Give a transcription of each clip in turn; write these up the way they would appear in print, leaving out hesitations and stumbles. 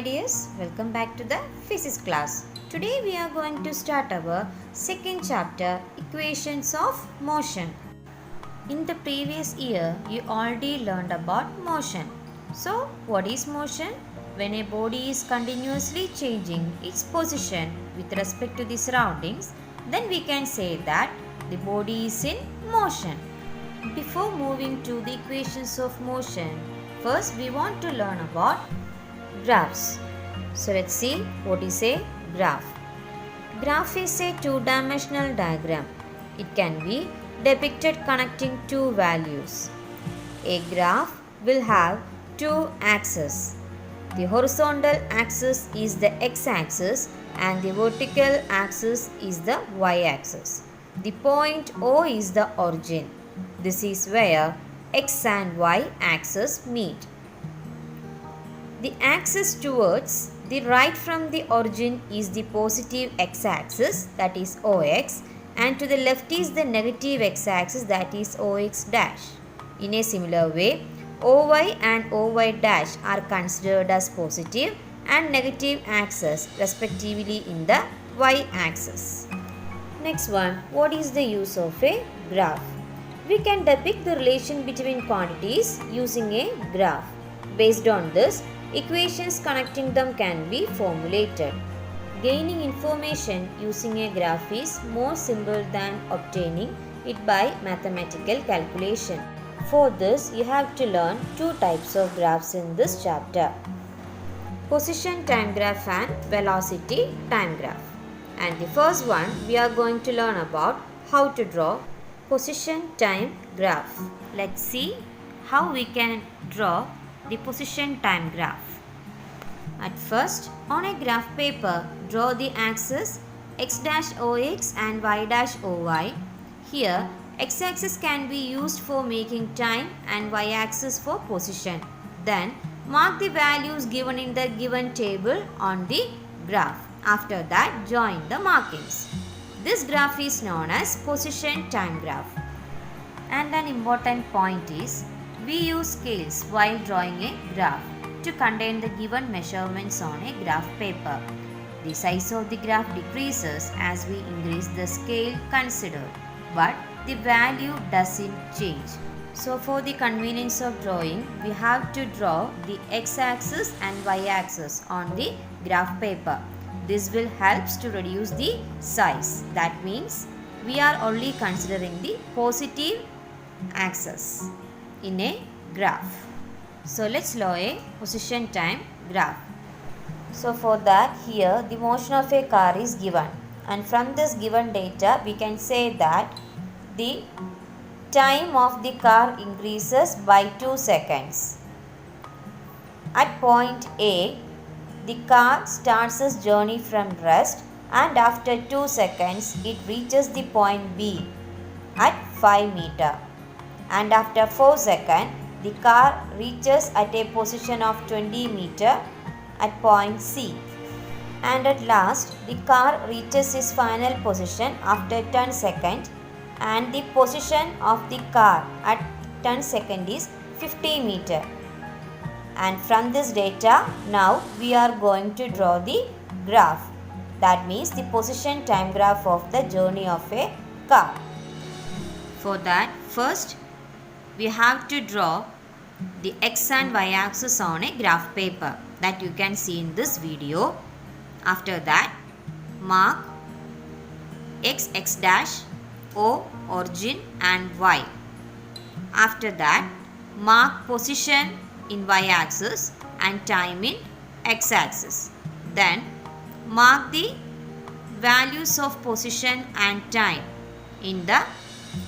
dears, welcome back to the physics class. Today we are going to start our second chapter, equations of motion. In the previous year you already learned about motion. So what is motion? When a body is continuously changing its position with respect to the surroundings, then we can say that the body is in motion. Before moving to the equations of motion, first we want to learn about graphs. So let's see what is a graph. Graph is a two-dimensional diagram. It can be depicted connecting two values. A graph will have two axes. The horizontal axis is the x-axis and the vertical axis is the y-axis. The point O is the origin. This is where x and y axis meet. The axis towards the right from the origin is the positive x-axis, that is OX, and to the left is the negative x-axis, that is OX dash. In a similar way, OY and OY dash are considered as positive and negative axes respectively in the y-axis. Next one, what is the use of a graph? We can depict the relation between quantities using a graph. Based on this, equations connecting them can be formulated. Gaining information using a graph is more simple than obtaining it by mathematical calculation. For this, you have to learn two types of graphs in this chapter: position time graph and velocity time graph. And the first one, we are going to learn about how to draw position time graph. Let's see how we can draw the position time graph. At first, on a graph paper, draw the axis x-OX and y-OY. Here, x-axis can be used for making time and y-axis for position. Then, mark the values given in the given table on the graph. After that, join the markings. This graph is known as position time graph. And an important point is, we use scales while drawing a graph to contain the given measurements on a graph paper. The size of the graph decreases as we increase the scale considered, but the value doesn't change. So for the convenience of drawing, we have to draw the x-axis and y-axis on the graph paper. This will help to reduce the size. That means we are only considering the positive axis in a graph. So let's draw a position time graph. So for that, here the motion of a car is given, and from this given data we can say that the time of the car increases by 2 seconds. At point A, the car starts its journey from rest, and after 2 seconds it reaches the point B at 5 meter. And after 4 seconds, the car reaches at a position of 20 meter at point C. And at last, the car reaches its final position after 10 seconds, and the position of the car at 10 seconds is 50 meter. And from this data, now we are going to draw the graph. That means the position time graph of the journey of a car. For that, first we have to draw the x and y axis on a graph paper that you can see in this video. After that, mark x dash, O origin and y. After that, mark position in y axis and time in x axis. Then mark the values of position and time in the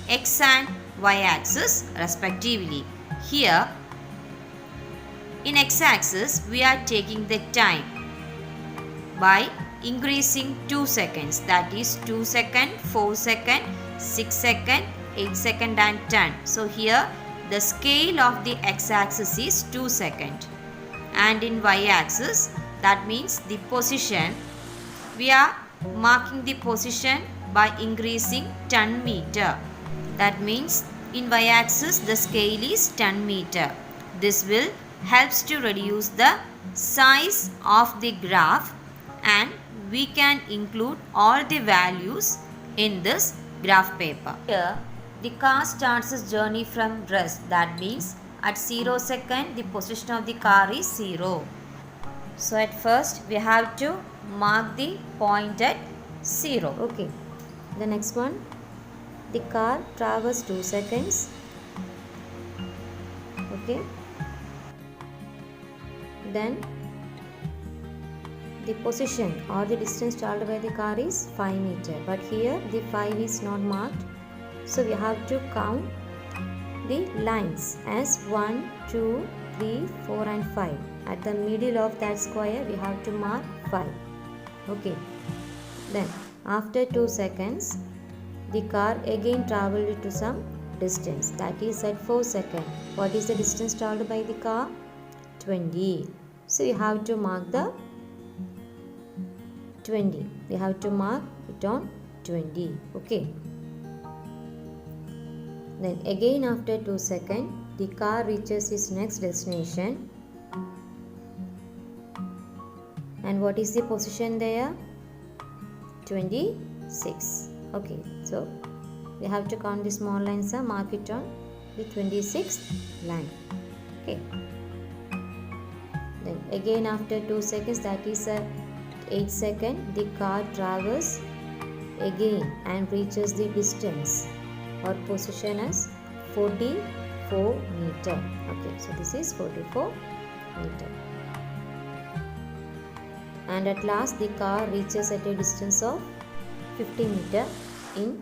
x and y axis respectively. Here in x axis we are taking the time by increasing 2 seconds, that is 2 second, 4 second, 6 second, 8 second and 10. So here the scale of the x axis is 2 second, and in y axis, that means the position, we are marking the position by increasing 10 meter. That means in y axis the scale is 10 meter. This will helps to reduce the size of the graph and we can include all the values in this graph paper. Here the car starts its journey from rest. That means at 0 second the position of the car is 0. So at first we have to mark the point at 0. Okay. The next one, the car travels 2 seconds. Okay. Then the position or the distance traveled by the car is 5 meters. But here the 5 is not marked. So we have to count the lines as 1, 2, 3, 4 and 5. At the middle of that square we have to mark 5. Okay. Then after 2 seconds the car again traveled to some distance. That is at 4 seconds. What is the distance traveled by the car? 20. So you have to mark the 20. We have to mark it on 20. Okay. Then again after 2 seconds the car reaches its next destination. And what is the position there? 26. Okay, so we have to count the small lines and mark it on the 26th line. Okay. Then again after 2 seconds, that is at 8 seconds, the car travels again and reaches the distance or position as 44 meter. Okay, so this is 44 meter. And at last the car reaches at a distance of 50 meter in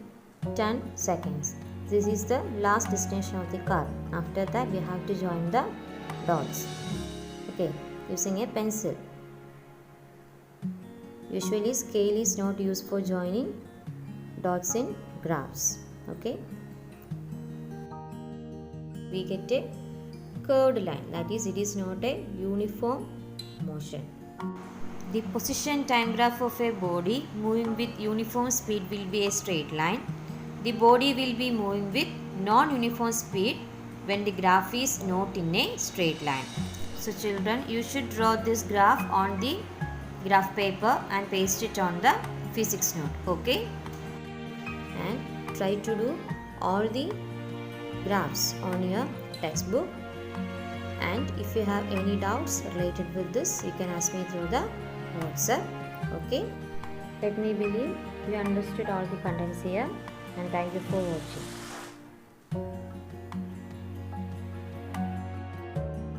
10 seconds. This is the last destination of the car. After that we have to join the dots. Okay, using a pencil. Usually scale is not used for joining dots in graphs. Okay. We get a curved line, that is it is not a uniform motion. The position time graph of a body moving with uniform speed will be a straight line. The body will be moving with non-uniform speed when the graph is not in a straight line. So children, you should draw this graph on the graph paper and paste it on the physics note. Okay? And try to do all the graphs on your textbook. And if you have any doubts related with this, you can ask me through the WhatsApp. Okay, let me believe you understood all the contents here, and thank you for watching.